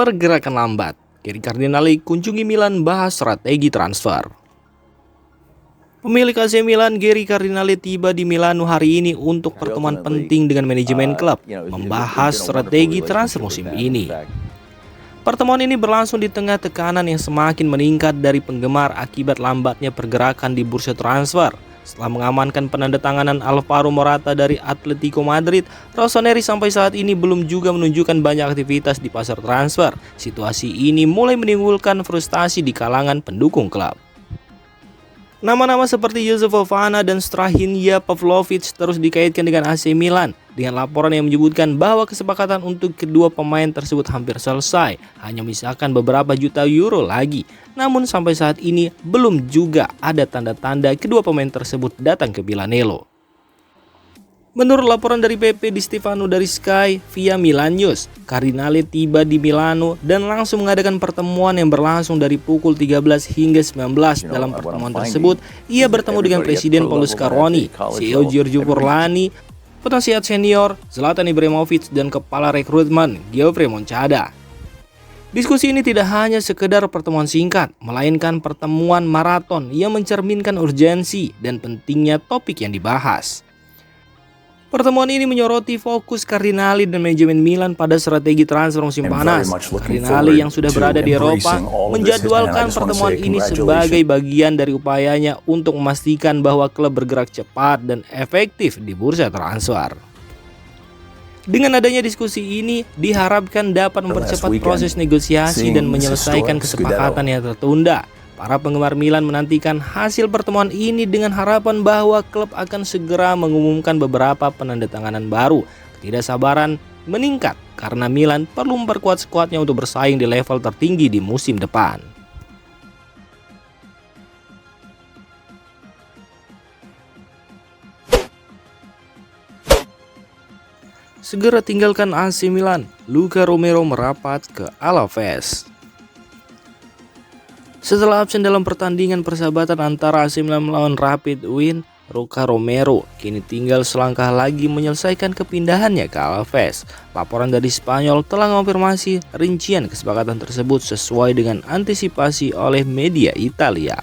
Pergerakan lambat, Gary Cardinale kunjungi Milan bahas strategi transfer. Pemilik AC Milan Gary Cardinale tiba di Milano hari ini untuk pertemuan penting dengan manajemen klub, membahas strategi transfer musim ini. Pertemuan ini berlangsung di tengah tekanan yang semakin meningkat dari penggemar akibat lambatnya pergerakan di bursa transfer. Setelah mengamankan penandatanganan Alvaro Morata dari Atletico Madrid, Rossoneri sampai saat ini belum juga menunjukkan banyak aktivitas di pasar transfer. Situasi ini mulai menimbulkan frustasi di kalangan pendukung klub. Nama-nama seperti Yusuf Fofana dan Strahinja Pavlovic terus dikaitkan dengan AC Milan, dengan laporan yang menyebutkan bahwa kesepakatan untuk kedua pemain tersebut hampir selesai, hanya misalkan beberapa juta euro lagi. Namun sampai saat ini belum juga ada tanda-tanda kedua pemain tersebut datang ke Milanello. Menurut laporan dari PP Di Stefano dari Sky via Milan News, Cardinale tiba di Milano dan langsung mengadakan pertemuan yang berlangsung dari pukul 13 hingga 19. Dalam pertemuan tersebut, ia bertemu dengan Presiden Paolo Scaroni, CEO Giorgio Forlani, penasihat senior Zlatan Ibrahimovic, dan kepala rekrutmen Geoffrey Moncada. Diskusi ini tidak hanya sekedar pertemuan singkat, melainkan pertemuan maraton yang mencerminkan urgensi dan pentingnya topik yang dibahas. Pertemuan ini menyoroti fokus Cardinale dan manajemen Milan pada strategi transfer musim panas. Cardinale yang sudah berada di Eropa menjadwalkan pertemuan ini sebagai bagian dari upayanya untuk memastikan bahwa klub bergerak cepat dan efektif di bursa transfer. Dengan adanya diskusi ini diharapkan dapat mempercepat proses negosiasi dan menyelesaikan kesepakatan yang tertunda. Para penggemar Milan menantikan hasil pertemuan ini dengan harapan bahwa klub akan segera mengumumkan beberapa penandatanganan baru. Ketidaksabaran meningkat karena Milan perlu memperkuat skuadnya untuk bersaing di level tertinggi di musim depan. Segera tinggalkan AC Milan, Luka Romero merapat ke Alaves. Setelah absen dalam pertandingan persahabatan antara AC Milan melawan Rapid Wien, Luka Romero kini tinggal selangkah lagi menyelesaikan kepindahannya ke Alaves. Laporan dari Spanyol telah mengonfirmasi rincian kesepakatan tersebut sesuai dengan antisipasi oleh media Italia.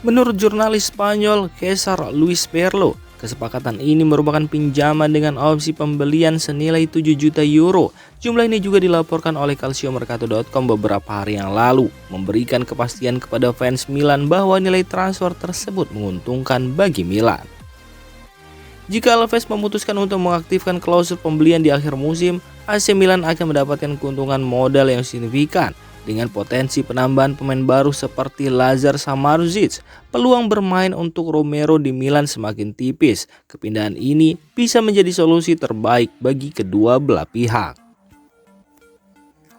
Menurut jurnalis Spanyol Cesar Luis Perlo, kesepakatan ini merupakan pinjaman dengan opsi pembelian senilai 7 juta euro. Jumlah ini juga dilaporkan oleh calciomercato.com beberapa hari yang lalu, memberikan kepastian kepada fans Milan bahwa nilai transfer tersebut menguntungkan bagi Milan. Jika Alaves memutuskan untuk mengaktifkan klausul pembelian di akhir musim, AC Milan akan mendapatkan keuntungan modal yang signifikan. Dengan potensi penambahan pemain baru seperti Lazar Samardzic, peluang bermain untuk Romero di Milan semakin tipis. Kepindahan ini bisa menjadi solusi terbaik bagi kedua belah pihak.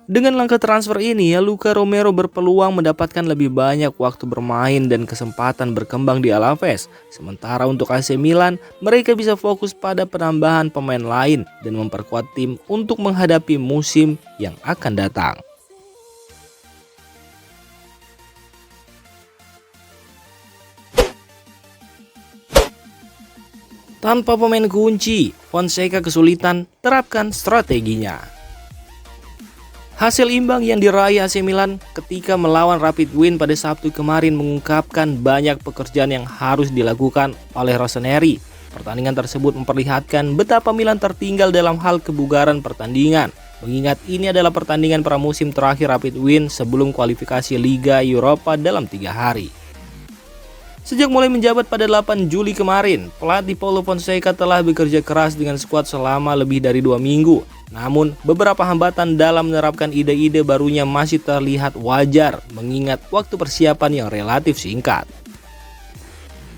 Dengan langkah transfer ini, Luka Romero berpeluang mendapatkan lebih banyak waktu bermain dan kesempatan berkembang di Alaves. Sementara untuk AC Milan, mereka bisa fokus pada penambahan pemain lain dan memperkuat tim untuk menghadapi musim yang akan datang. Tanpa pemain kunci, Fonseca kesulitan terapkan strateginya. Hasil imbang yang diraih AC Milan ketika melawan Rapid Wien pada Sabtu kemarin mengungkapkan banyak pekerjaan yang harus dilakukan oleh Rossoneri. Pertandingan tersebut memperlihatkan betapa Milan tertinggal dalam hal kebugaran pertandingan. Mengingat ini adalah pertandingan pramusim terakhir Rapid Wien sebelum kualifikasi Liga Eropa dalam 3 hari. Sejak mulai menjabat pada 8 Juli kemarin, pelatih Paulo Fonseca telah bekerja keras dengan skuad selama lebih dari 2 minggu. Namun, beberapa hambatan dalam menerapkan ide-ide barunya masih terlihat wajar, mengingat waktu persiapan yang relatif singkat.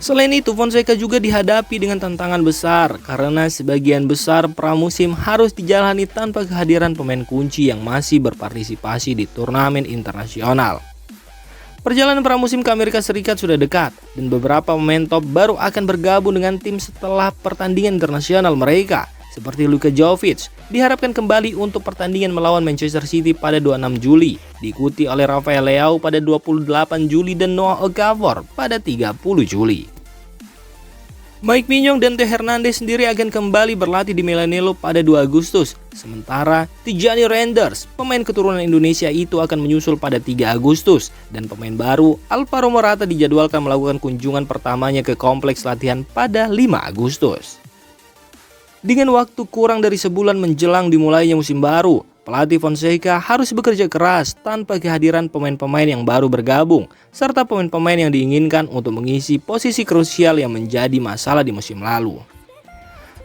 Selain itu, Fonseca juga dihadapi dengan tantangan besar, karena sebagian besar pramusim harus dijalani tanpa kehadiran pemain kunci yang masih berpartisipasi di turnamen internasional. Perjalanan pramusim ke Amerika Serikat sudah dekat, dan beberapa pemain top baru akan bergabung dengan tim setelah pertandingan internasional mereka, seperti Luka Jovic, diharapkan kembali untuk pertandingan melawan Manchester City pada 26 Juli, diikuti oleh Rafael Leao pada 28 Juli dan Noah Okafor pada 30 Juli. Mike Mignon dan Theo Hernandez sendiri akan kembali berlatih di Milanello pada 2 Agustus. Sementara Tijani Reinders, pemain keturunan Indonesia itu akan menyusul pada 3 Agustus. Dan pemain baru Alvaro Morata dijadwalkan melakukan kunjungan pertamanya ke kompleks latihan pada 5 Agustus. Dengan waktu kurang dari sebulan menjelang dimulainya musim baru, pelatih Fonseca harus bekerja keras tanpa kehadiran pemain-pemain yang baru bergabung, serta pemain-pemain yang diinginkan untuk mengisi posisi krusial yang menjadi masalah di musim lalu.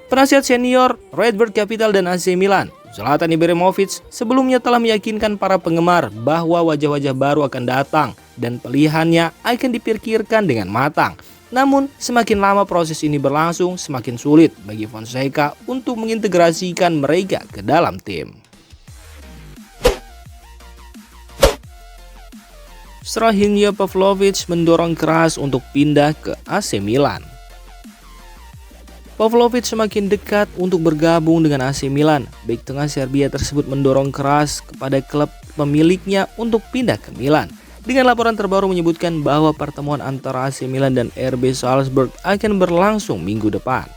Penasihat senior Red Bird Capital dan AC Milan, Zlatan Ibrahimovic, sebelumnya telah meyakinkan para penggemar bahwa wajah-wajah baru akan datang dan pilihannya akan dipikirkan dengan matang. Namun, semakin lama proses ini berlangsung, semakin sulit bagi Fonseca untuk mengintegrasikan mereka ke dalam tim. Strahinja Pavlovic mendorong keras untuk pindah ke AC Milan. Pavlovic semakin dekat untuk bergabung dengan AC Milan. Bek tengah Serbia tersebut mendorong keras kepada klub pemiliknya untuk pindah ke Milan. Dengan laporan terbaru menyebutkan bahwa pertemuan antara AC Milan dan RB Salzburg akan berlangsung minggu depan.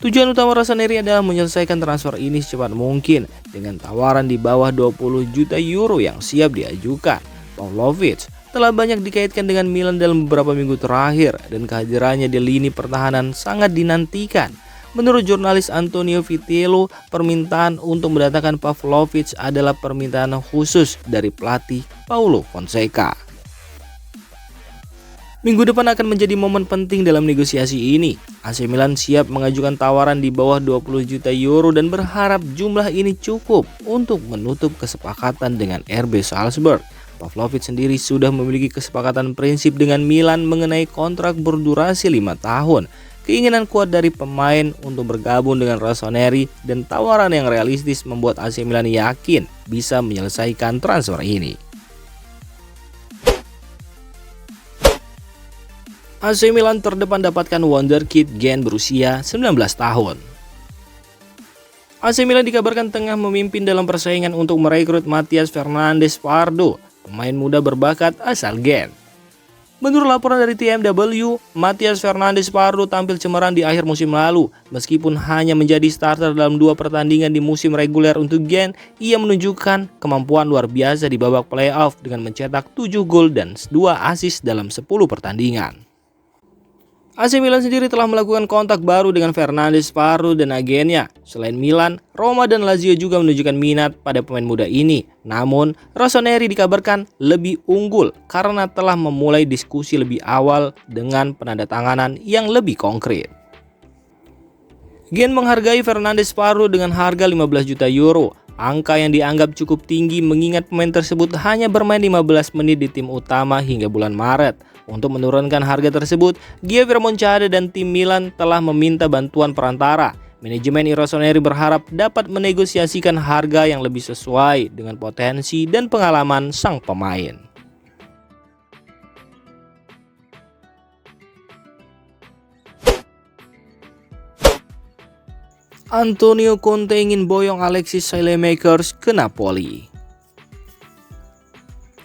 Tujuan utama Rossoneri adalah menyelesaikan transfer ini secepat mungkin dengan tawaran di bawah 20 juta euro yang siap diajukan. Pavlovic telah banyak dikaitkan dengan Milan dalam beberapa minggu terakhir dan kehadirannya di lini pertahanan sangat dinantikan. Menurut jurnalis Antonio Vitello, permintaan untuk mendatangkan Pavlovic adalah permintaan khusus dari pelatih Paulo Fonseca. Minggu depan akan menjadi momen penting dalam negosiasi ini. AC Milan siap mengajukan tawaran di bawah 20 juta euro dan berharap jumlah ini cukup untuk menutup kesepakatan dengan RB Salzburg. Pavlovic sendiri sudah memiliki kesepakatan prinsip dengan Milan mengenai kontrak berdurasi 5 tahun. Keinginan kuat dari pemain untuk bergabung dengan Rossoneri dan tawaran yang realistis membuat AC Milan yakin bisa menyelesaikan transfer ini. AC Milan terdepan dapatkan wonderkid Gen berusia 19 tahun. AC Milan dikabarkan tengah memimpin dalam persaingan untuk merekrut Matías Fernandes Pardo, pemain muda berbakat asal Gen. Menurut laporan dari TMW, Matías Fernandes Pardo tampil cemerlang di akhir musim lalu. Meskipun hanya menjadi starter dalam 2 pertandingan di musim reguler untuk Gen, ia menunjukkan kemampuan luar biasa di babak playoff dengan mencetak 7 gol dan 2 assist dalam 10 pertandingan. AC Milan sendiri telah melakukan kontak baru dengan Fernandes Pardo dan agennya. Selain Milan, Roma dan Lazio juga menunjukkan minat pada pemain muda ini. Namun, Rossoneri dikabarkan lebih unggul karena telah memulai diskusi lebih awal dengan penandatanganan yang lebih konkret. Gen menghargai Fernandes Pardo dengan harga 15 juta euro. Angka yang dianggap cukup tinggi mengingat pemain tersebut hanya bermain 15 menit di tim utama hingga bulan Maret. Untuk menurunkan harga tersebut, Giovanni Monchada dan tim Milan telah meminta bantuan perantara. Manajemen Rossoneri berharap dapat menegosiasikan harga yang lebih sesuai dengan potensi dan pengalaman sang pemain. Antonio Conte ingin boyong Alexis Saelemaekers ke Napoli.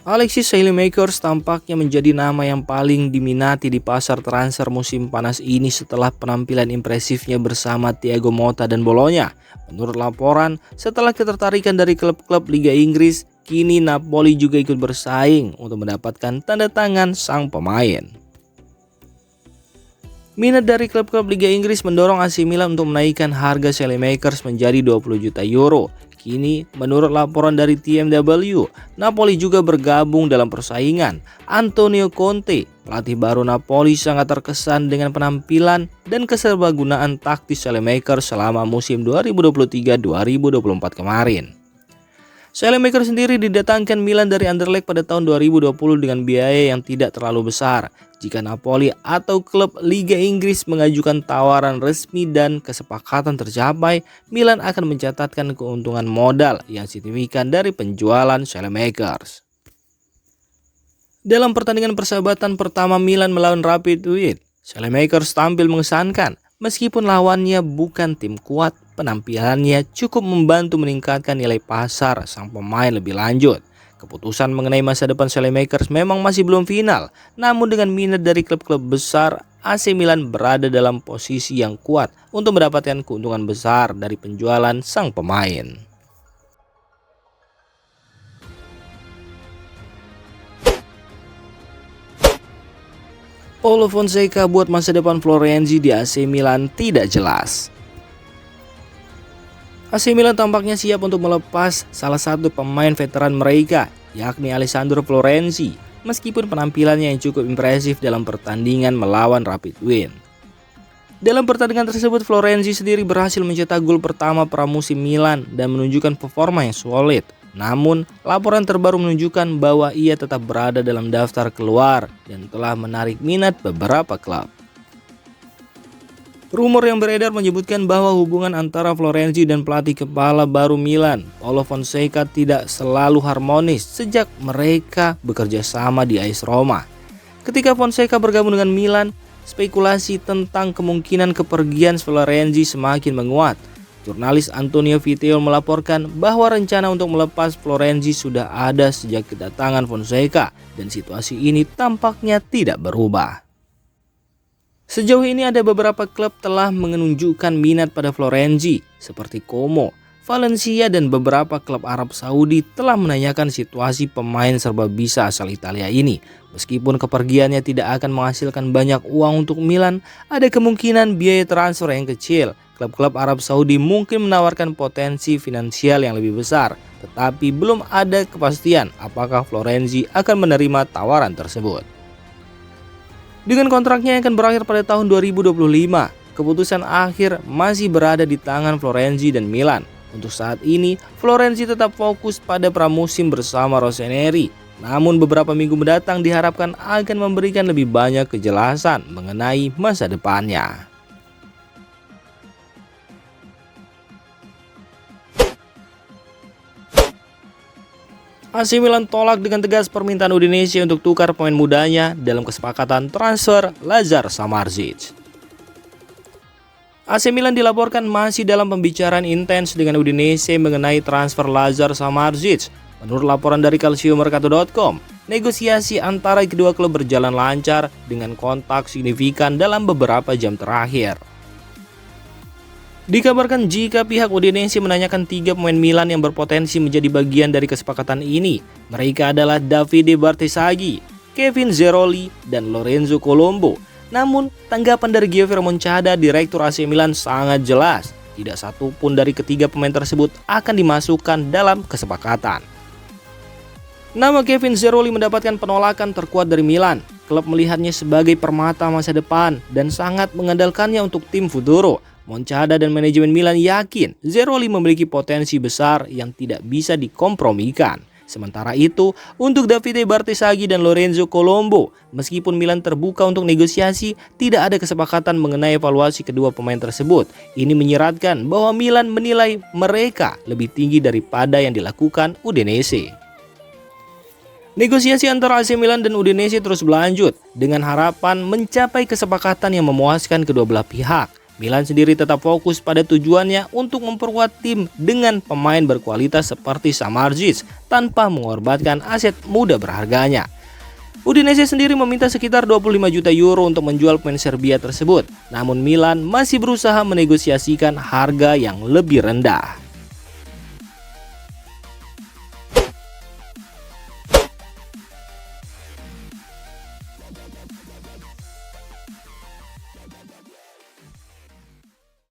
Alexis Saelemaekers tampaknya menjadi nama yang paling diminati di pasar transfer musim panas ini setelah penampilan impresifnya bersama Thiago Motta dan Bologna. Menurut laporan, setelah ketertarikan dari klub-klub Liga Inggris, kini Napoli juga ikut bersaing untuk mendapatkan tanda tangan sang pemain. Minat dari klub-klub Liga Inggris mendorong AC Milan untuk menaikkan harga Saelemaekers menjadi 20 juta euro. Kini, menurut laporan dari TMW, Napoli juga bergabung dalam persaingan. Antonio Conte, pelatih baru Napoli, sangat terkesan dengan penampilan dan keserbagunaan taktis Saelemaekers selama musim 2023-2024 kemarin. Saelemaekers sendiri didatangkan Milan dari Anderlecht pada tahun 2020 dengan biaya yang tidak terlalu besar. Jika Napoli atau klub Liga Inggris mengajukan tawaran resmi dan kesepakatan tercapai, Milan akan mencatatkan keuntungan modal yang signifikan dari penjualan Saelemaekers. Dalam pertandingan persahabatan pertama Milan melawan Rapid Wien, Saelemaekers tampil mengesankan. Meskipun lawannya bukan tim kuat, penampilannya cukup membantu meningkatkan nilai pasar sang pemain lebih lanjut. Keputusan mengenai masa depan Saelemaekers memang masih belum final, namun dengan minat dari klub-klub besar, AC Milan berada dalam posisi yang kuat untuk mendapatkan keuntungan besar dari penjualan sang pemain. Paulo Fonseca buat masa depan Florenzi di AC Milan tidak jelas. AC Milan tampaknya siap untuk melepas salah satu pemain veteran mereka, yakni Alessandro Florenzi, meskipun penampilannya yang cukup impresif dalam pertandingan melawan Rapid Wien. Dalam pertandingan tersebut, Florenzi sendiri berhasil mencetak gol pertama pramusim Milan dan menunjukkan performa yang solid. Namun, laporan terbaru menunjukkan bahwa ia tetap berada dalam daftar keluar dan telah menarik minat beberapa klub. Rumor yang beredar menyebutkan bahwa hubungan antara Florenzi dan pelatih kepala baru Milan, Paulo Fonseca, tidak selalu harmonis sejak mereka bekerja sama di AS Roma. Ketika Fonseca bergabung dengan Milan, spekulasi tentang kemungkinan kepergian Florenzi semakin menguat. Jurnalis Antonio Viteo melaporkan bahwa rencana untuk melepas Florenzi sudah ada sejak kedatangan Fonseca dan situasi ini tampaknya tidak berubah. Sejauh ini ada beberapa klub telah menunjukkan minat pada Florenzi seperti Como, Valencia dan beberapa klub Arab Saudi telah menanyakan situasi pemain serba bisa asal Italia ini. Meskipun kepergiannya tidak akan menghasilkan banyak uang untuk Milan, ada kemungkinan biaya transfer yang kecil. Klub-klub Arab Saudi mungkin menawarkan potensi finansial yang lebih besar, tetapi belum ada kepastian apakah Florenzi akan menerima tawaran tersebut. Dengan kontraknya yang akan berakhir pada tahun 2025, keputusan akhir masih berada di tangan Florenzi dan Milan. Untuk saat ini, Florenzi tetap fokus pada pramusim bersama Rossoneri. Namun beberapa minggu mendatang diharapkan akan memberikan lebih banyak kejelasan mengenai masa depannya. AC Milan tolak dengan tegas permintaan Udinese untuk tukar pemain mudanya dalam kesepakatan transfer Lazar Samardzic. AC Milan dilaporkan masih dalam pembicaraan intens dengan Udinese mengenai transfer Lazar Samardzic. Menurut laporan dari calciomercato.com, negosiasi antara kedua klub berjalan lancar dengan kontak signifikan dalam beberapa jam terakhir. Dikabarkan jika pihak Udinese menanyakan 3 pemain Milan yang berpotensi menjadi bagian dari kesepakatan ini. Mereka adalah Davide Bartesaghi, Kevin Zeroli, dan Lorenzo Colombo. Namun, tanggapan dari Giovanni Moncada, direktur AC Milan, sangat jelas. Tidak satu pun dari ketiga pemain tersebut akan dimasukkan dalam kesepakatan. Nama Kevin Zeroli mendapatkan penolakan terkuat dari Milan. Klub melihatnya sebagai permata masa depan dan sangat mengandalkannya untuk tim Futuro. Moncada dan manajemen Milan yakin Zeroli memiliki potensi besar yang tidak bisa dikompromikan. Sementara itu, untuk Davide Bartesaghi dan Lorenzo Colombo, meskipun Milan terbuka untuk negosiasi, tidak ada kesepakatan mengenai evaluasi kedua pemain tersebut. Ini menyiratkan bahwa Milan menilai mereka lebih tinggi daripada yang dilakukan Udinese. Negosiasi antara AC Milan dan Udinese terus berlanjut dengan harapan mencapai kesepakatan yang memuaskan kedua belah pihak. Milan sendiri tetap fokus pada tujuannya untuk memperkuat tim dengan pemain berkualitas seperti Samardzic tanpa mengorbankan aset muda berharganya. Udinese sendiri meminta sekitar 25 juta euro untuk menjual pemain Serbia tersebut. Namun Milan masih berusaha menegosiasikan harga yang lebih rendah.